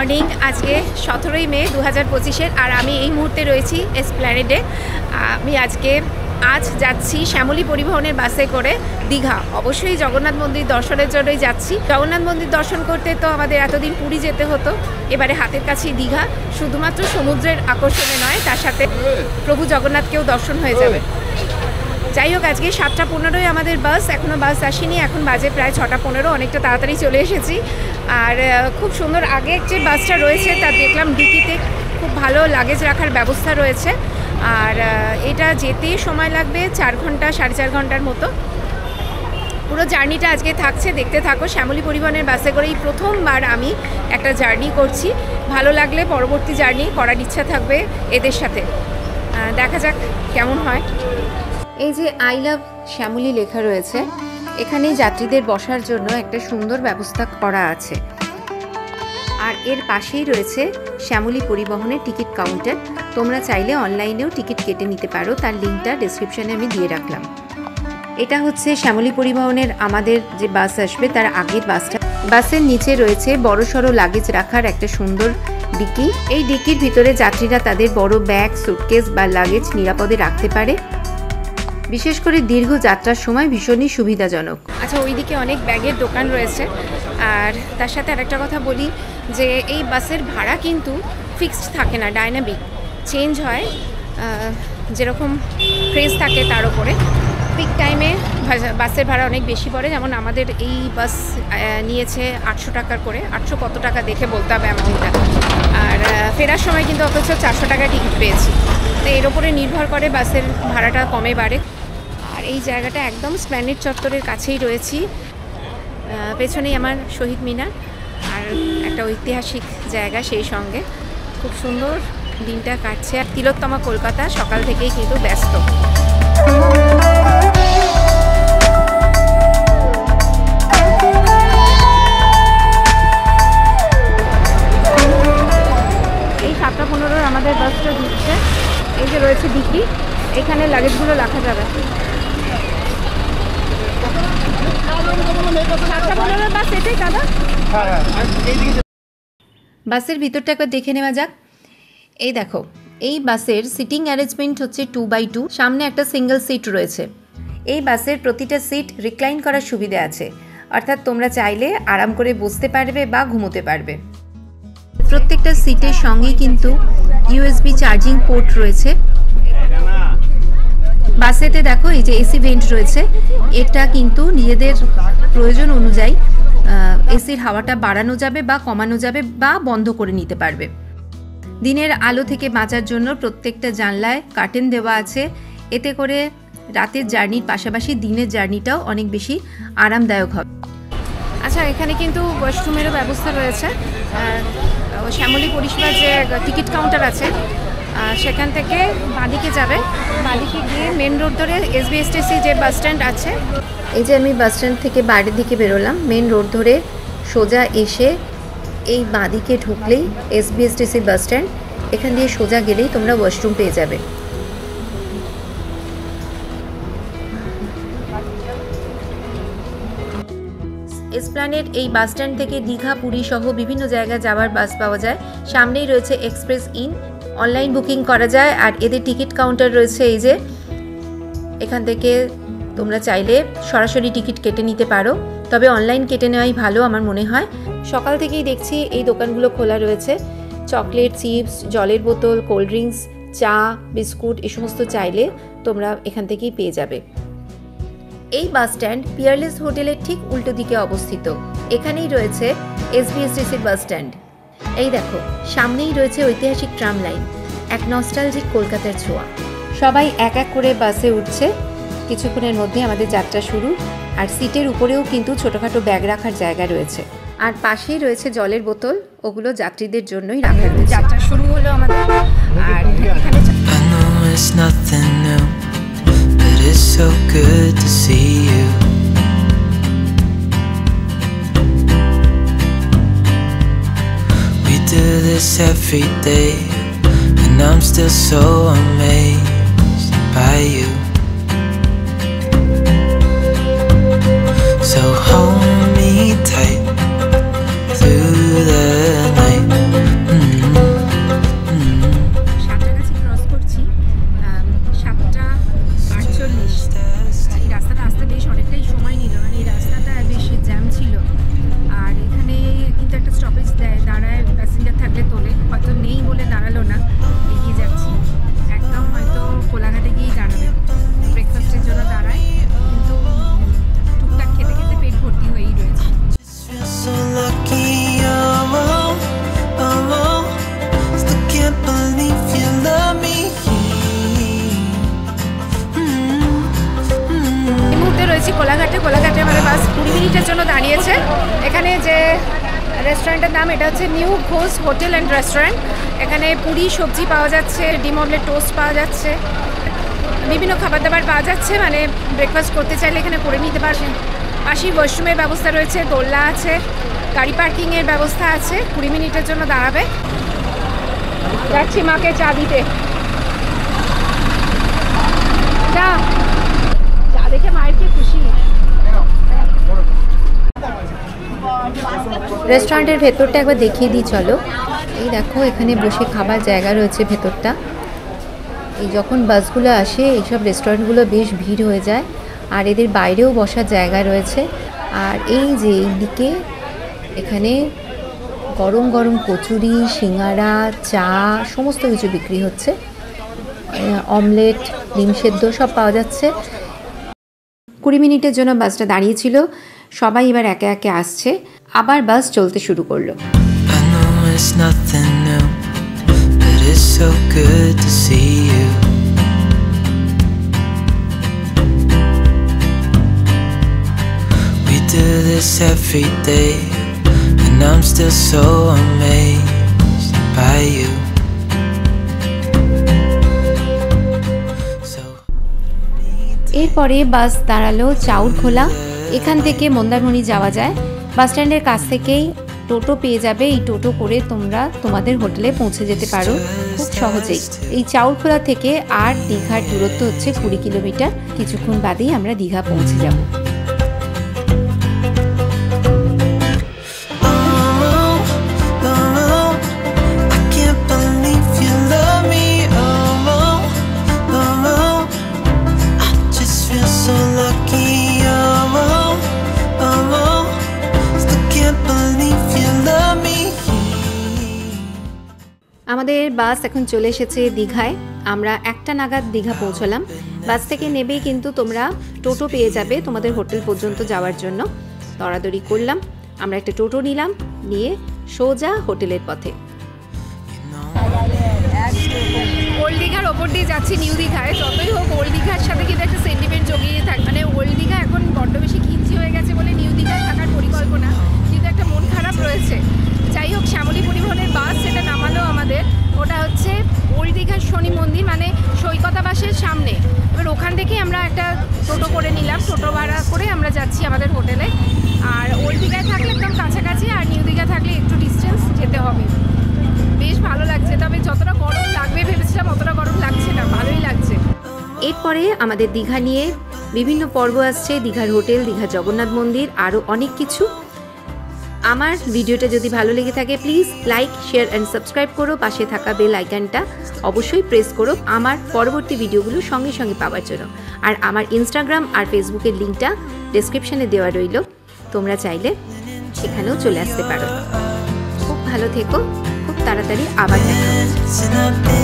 Morning. আজকে 17ই মে 2025-এর, আর আমি এই মুহূর্তে রয়েছি এসপ্ল্যানেডে। আমি আজ যাচ্ছি শ্যামলী পরিবহনের বাসে করে দীঘা। অবশ্যই জগন্নাথ মন্দির দর্শনের জন্যই যাচ্ছি। জগন্নাথ মন্দির দর্শন করতে তো আমাদের এতদিন পুরী যেতে হতো, এবারে হাতের কাছেই দীঘা। শুধুমাত্র সমুদ্রের আকর্ষণে নয়, তার সাথে প্রভু জগন্নাথকেও দর্শন হয়ে যাবে। যাই হোক, আজকে 7:15-য় আমাদের বাস, এখনও বাস আসেনি। এখন বাজে প্রায় 6:15, অনেকটা তাড়াতাড়ি চলে এসেছি। আর খুব সুন্দর আগে যে বাসটা রয়েছে তা দেখলাম ডিকিতে খুব ভালো লাগেজ রাখার ব্যবস্থা রয়েছে। আর এটা যেতে সময় লাগবে 4 ঘন্টা 4.5 ঘন্টার মতো। পুরো জার্নিটা আজকে থাকছে, দেখতে থাকো। শ্যামলী পরিবহনের বাসে করেই প্রথমবার আমি একটা জার্নি করছি। ভালো লাগলে পরবর্তী জার্নি করার ইচ্ছা থাকবে এদের সাথে। দেখা যাক কেমন হয়। এই যে আই লাভ শ্যামলী লেখা রয়েছে, এখানে যাত্রীদের বসার জন্য একটা সুন্দর ব্যবস্থা করা আছে। আর এর পাশেই রয়েছে শ্যামলী পরিবহনের টিকিট কাউন্টার। তোমরা চাইলে অনলাইনেও টিকিট কেটে নিতে পারো, তার লিঙ্কটা ডেসক্রিপশনে আমি দিয়ে রাখলাম। এটা হচ্ছে শ্যামলী পরিবহনের আমাদের যে বাস আসবে তার আগের বাসটা। বাসের নিচে রয়েছে বড়সড় লাগেজ রাখার একটা সুন্দর ডিকি। এই ডিকির ভিতরে যাত্রীরা তাদের বড় ব্যাগ, সুটকেস বা লাগেজ নিরাপদে রাখতে পারে। বিশেষ করে দীর্ঘ যাত্রার সময় ভীষণই সুবিধাজনক। আচ্ছা, ওইদিকে অনেক ব্যাগের দোকান রয়েছে। আর তার সাথে আরেকটা কথা বলি যে এই বাসের ভাড়া কিন্তু ফিক্সড থাকে না, ডাইনামিক চেঞ্জ হয়, যেরকম ক্রেজ থাকে তার উপরে। পিক টাইমে বাসের ভাড়া অনেক বেশি পড়ে, যেমন আমাদের এই বাস নিয়েছে 800 টাকার করে। 800 কত টাকা দেখে বলতে হবে অ্যামাউন্টটা। আর ফেরার সময় কিন্তু অথচ 400 টাকা টিকিট পেয়েছি। তো এর ওপরে নির্ভর করে বাসের ভাড়াটা কমে বাড়ে। আর এই জায়গাটা একদম এসপ্ল্যানেড চত্বরের কাছেই রয়েছি। পেছনেই আমার শহীদ মিনার, আর একটা ঐতিহাসিক জায়গা সেই সঙ্গে। খুব সুন্দর দিনটা কাটছে। আর তিলোত্তমা কলকাতা সকাল থেকেই কিন্তু ব্যস্ত। এই 7:15 আমাদের বাসটা ঢুকছে। এই যে রয়েছে ডিকি, এখানে লাগেজগুলো রাখা যাবে। 7:15 বাস এটাই দাদা? বাসের ভিতরটা একবার দেখে নেওয়া যাক। এই দেখো, এই বাসের সিটিং অ্যারেঞ্জমেন্ট হচ্ছে 2x2। সামনে একটা সিঙ্গেল সিট রয়েছে। এই বাসের প্রতিটা সিট রিক্লাইন করার সুবিধা আছে, অর্থাৎ তোমরা চাইলে আরাম করে বসতে পারবে বা ঘুমোতে পারবে। প্রত্যেকটা সিটের সঙ্গেই কিন্তু ইউএসবি চার্জিং পোর্ট রয়েছে। বাসেতে দেখো এই যে এসি ভেন্ট রয়েছে, এটা কিন্তু নিজেদের প্রয়োজন অনুযায়ী এসির হাওয়াটা বাড়ানো যাবে বা কমানো যাবে বা বন্ধ করে নিতে পারবে। দিনের আলো থেকে বাঁচার জন্য প্রত্যেকটা জানলায় কার্টেন দেওয়া আছে। এতে করে রাতের জার্নির পাশাপাশি দিনের জার্নিটাও অনেক বেশি আরামদায়ক হবে। আচ্ছা, এখানে কিন্তু ওয়াশরুমেরও ব্যবস্থা রয়েছে। শ্যামলী পরিষেবার যে টিকিট কাউন্টার আছে সেখান থেকে বাঁদিকে যাবে। বাঁদিকে গিয়ে মেন রোড ধরে এসবিএসটিসি যে বাস স্ট্যান্ড আছে, এই যে আমি বাস স্ট্যান্ড থেকে বাইরের দিকে বেরোলাম, মেন রোড ধরে সোজা এসে এই বাঁদিকে ঢুকলেই এসবিএসটিসি বাস স্ট্যান্ড। এখান দিয়ে সোজা গেলেই তোমরা ওয়াশরুম পেয়ে যাবে। এসপ্ল্যানেড এই বাস স্ট্যান্ড থেকে দীঘা, পুরী সহ বিভিন্ন জায়গায় যাওয়ার বাস পাওয়া যায়। সামনেই রয়েছে এক্সপ্রেস ইন, অনলাইন বুকিং করা যায়। আর এদের টিকিট কাউন্টার রয়েছে এই যে, এখান থেকে তোমরা চাইলে সরাসরি টিকিট কেটে নিতে পারো, তবে অনলাইন কেটে নেওয়াই ভালো আমার মনে হয়। সকাল থেকেই দেখছি এই দোকানগুলো খোলা রয়েছে। চকলেট, চিপস, জলের বোতল, কোল্ড ড্রিঙ্কস, চা, বিস্কুট এই সমস্ত চাইলে তোমরা এখান থেকেই পেয়ে যাবে। এই বাস স্ট্যান্ড পিয়ারলেস হোটেলের ঠিক উল্টো দিকে অবস্থিত। এখানেই রয়েছে এসবিএসটিসির বাস স্ট্যান্ড। এই দেখো, সামনেই রয়েছে ঐতিহাসিক ট্রাম লাইন, এক নস্টালজিক কলকাতার ছোঁয়া। সবাই এক এক করে বাসে উঠছে। কিছুক্ষণের মধ্যে আমাদের যাত্রা শুরু। আর সিটের উপরেও কিন্তু ছোটোখাটো ব্যাগ রাখার জায়গা রয়েছে। আর পাশেই রয়েছে জলের বোতল, ওগুলো যাত্রীদের জন্যই রাখা রয়েছে। যাত্রা শুরু হলো আমাদের। আর এখানে It's so good to see you. We do this every day, and I'm still so amazed by you. So hold me tight through the night. দিয়েছে। এখানে যে রেস্টুরেন্টের নাম, এটা হচ্ছে new Ghosh hotel and restaurant. এখানে পুরি সবজি পাওয়া যাচ্ছে, ডিম অমলেট টোস্ট পাওয়া যাচ্ছে, বিভিন্ন খাবার দাবার পাওয়া যাচ্ছে। মানে ব্রেকফাস্ট করতে চাইলে এখানে করে নিতে পারছেন। পাশেই ওয়াশরুমের ব্যবস্থা রয়েছে, দোলনা আছে, গাড়ি পার্কিংয়ের ব্যবস্থা আছে। 20 মিনিটের জন্য দাঁড়াবে। যাচ্ছি মাকে চা দিতে। চা চা দেখে মায়ের কি খুশি। রেস্টুরেন্টের ভেতরটা একবার দেখিয়ে দিই চলো। এই দেখো এখানে বসে খাবার জায়গা রয়েছে ভেতরটা। এই যখন বাসগুলো আসে এইসব রেস্টুরেন্টগুলো বেশ ভিড় হয়ে যায়, আর এদের বাইরেও বসার জায়গা রয়েছে। আর এই যে এই দিকে এখানে গরম গরম কচুরি, সিঙ্গারা, চা সমস্ত কিছু বিক্রি হচ্ছে। অমলেট, ডিম সেদ্ধ সব পাওয়া যাচ্ছে। 20 মিনিটের জন্য বাসটা দাঁড়িয়েছিল, সবাই এবার একে একে আসছে। আবার বাস চলতে শুরু করলো। I know it's nothing new, but it's so good to see you. We do this every day, and I'm still so amazed by you. So এরপরে বাস দাঁড়ালো চাউরখোলা। এখান থেকে মন্দারমণি যাওয়া যায়। বাস স্ট্যান্ডের কাছ থেকেই টোটো পেয়ে যাবে। এই টোটো করে তোমরা তোমাদের হোটেলে পৌঁছে যেতে পারো খুব সহজেই। এই চাউরখোলা থেকে আর দীঘার দূরত্ব হচ্ছে 20 কিলোমিটার। কিছুক্ষণ বাদেই আমরা দীঘা পৌঁছে যাব। আমাদের বাস এখন চলে এসেছে দীঘায়। আমরা 1টা নাগাদ দীঘা পৌঁছলাম। বাস থেকে নেবেই কিন্তু তোমরা টোটো পেয়ে যাবে তোমাদের হোটেল পর্যন্ত যাওয়ার জন্য। দৌড়াদৌড়ি করলাম, আমরা একটা টোটো নিলাম, নিয়ে সোজা হোটেলের পথে। ওল্ড দীঘার ওপর দিয়ে যাচ্ছি নিউ দীঘায়। যতই হোক ওল্ড দীঘার সাথে কিন্তু একটা সেন্টিমেন্ট জড়িয়ে থাকে। মানে ওল্ড দীঘা এখন বড্ড বেশি ঘিঞ্চি হয়ে গেছে বলে নিউ দীঘায় থাকার পরিকল্পনা, কিন্তু একটা মন খারাপ রয়েছে। যাই হোক, শ্যামলী পরিবহনের বাস সেটা নামালো আমাদের। ওটা হচ্ছে ওল্ড দীঘার শনি মন্দির, মানে সৈকতাবাসের সামনে। এবার ওখান থেকে আমরা একটা টোটো করে নিলাম। টোটো ভাড়া করে আমরা যাচ্ছি আমাদের হোটেলে। আর ওল্ড দীঘায় থাকলে একদম কাছাকাছি, আর নিউ দীঘা থাকলে একটু ডিস্টেন্স যেতে হবে। বেশ ভালো লাগছে, তবে যতটা গরম লাগবে ভেবেছিলাম অতটা গরম লাগছে না, ভালোই লাগছে। এরপরে আমাদের দীঘা নিয়ে বিভিন্ন পর্ব আসছে। দীঘার হোটেল, দীঘার জগন্নাথ মন্দির, আরও অনেক কিছু। আমার ভিডিওটা যদি ভালো লেগে থাকে please like, share and subscribe করো। পাশে থাকা বেল আইকনটা অবশ্যই প্রেস করো আমার পরবর্তী ভিডিওগুলো সঙ্গে সঙ্গে পাওয়ার জন্য। আর আমার ইনস্টাগ্রাম আর ফেসবুকের লিঙ্কটা ডেসক্রিপশনে দেওয়া রইল, তোমরা চাইলে সেখানেও চলে আসতে পারো। খুব ভালো থেকো, খুব তাড়াতাড়ি আবার দেখা হবে।